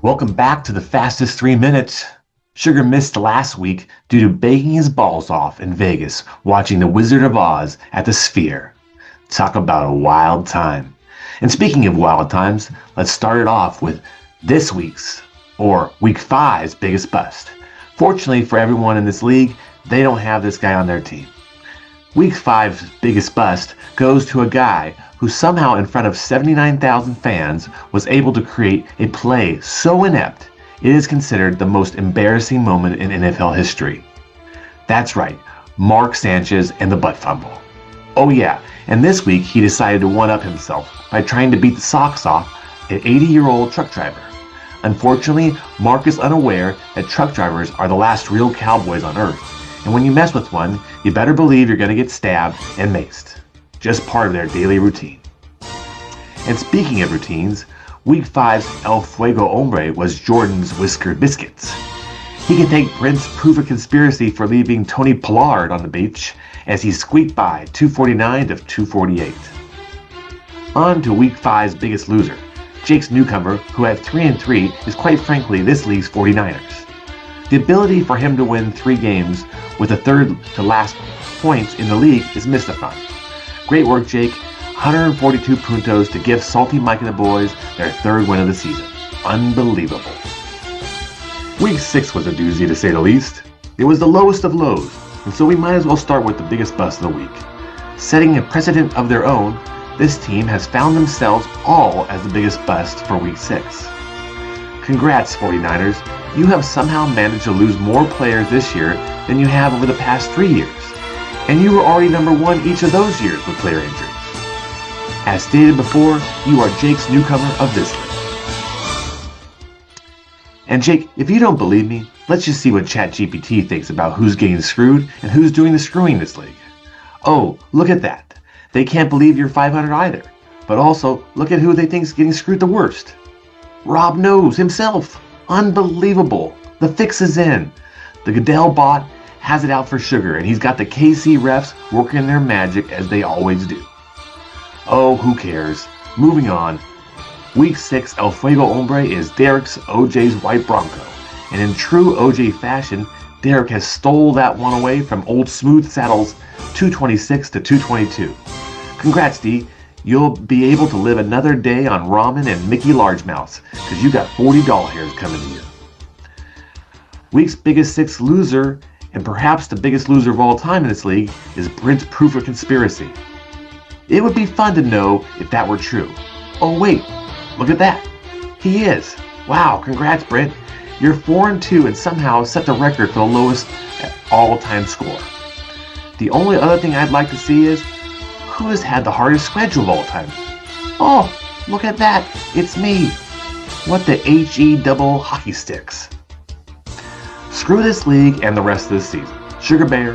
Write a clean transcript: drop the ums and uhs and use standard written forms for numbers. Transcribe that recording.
Welcome back to the fastest 3 minutes. Sugar missed last week due to baking his balls off in Vegas watching The Wizard of Oz at the Sphere. Talk about a wild time. And speaking of wild times, let's start it off with this week's, or Week 5's biggest bust. Fortunately for everyone in this league, they don't have this guy on their team. Week 5's biggest bust goes to a guy who somehow in front of 79,000 fans was able to create a play so inept it is considered the most embarrassing moment in NFL history. That's right, Mark Sanchez and the butt fumble. Oh yeah, and this week he decided to one-up himself by trying to beat the socks off an 80-year-old truck driver. Unfortunately, Mark is unaware that truck drivers are the last real cowboys on earth, and when you mess with one, you better believe you're going to get stabbed and maced. Just part of their daily routine. And speaking of routines, Week 5's El Fuego Hombre was Jordan's Whiskered Biscuits. He can thank Brent's proof of conspiracy for leaving Tony Pollard on the beach as he squeaked by 249 to 248. On to Week 5's biggest loser. Jake's newcomer, who at 3-3 is quite frankly this league's 49ers. The ability for him to win 3 games with the third to last points in the league is mystifying. Great work, Jake. 142 puntos to give Salty Mike and the boys their 3rd win of the season. Unbelievable. Week 6 was a doozy to say the least. It was the lowest of lows, and so we might as well start with the biggest bust of the week. Setting a precedent of their own, this team has found themselves all as the biggest bust for Week 6. Congrats, 49ers. You have somehow managed to lose more players this year than you have over the past 3 years. And you were already number 1 each of those years with player injuries. As stated before, you are Jake's newcomer of this league. And Jake, if you don't believe me, let's just see what ChatGPT thinks about who's getting screwed and who's doing the screwing this league. Oh, look at that. They can't believe you're 500 either. But also, look at who they think's getting screwed the worst. Rob Knows himself. Unbelievable. The fix is in. The Goodell bot has it out for Sugar, and he's got the KC refs working their magic as they always do. Oh, who cares? Moving on. Week 6 El Fuego Hombre is Derek's OJ's White Bronco, and in true OJ fashion, Derek has stole that one away from Old Smooth Saddle's 226 to 222. Congrats, D. You'll be able to live another day on ramen and Mickey Largemouths, because you got 40 doll hairs coming to you. Week's biggest 6th loser, and perhaps the biggest loser of all time in this league, is Brent's proof of conspiracy. It would be fun to know if that were true. Oh wait, look at that. He is. Wow, congrats Brent. You're 4-2 and somehow set the record for the lowest all-time score. The only other thing I'd like to see is who has had the hardest schedule of all time. Oh, look at that. It's me. What the HE double hockey sticks. Screw this league and the rest of the season. Sugar Bear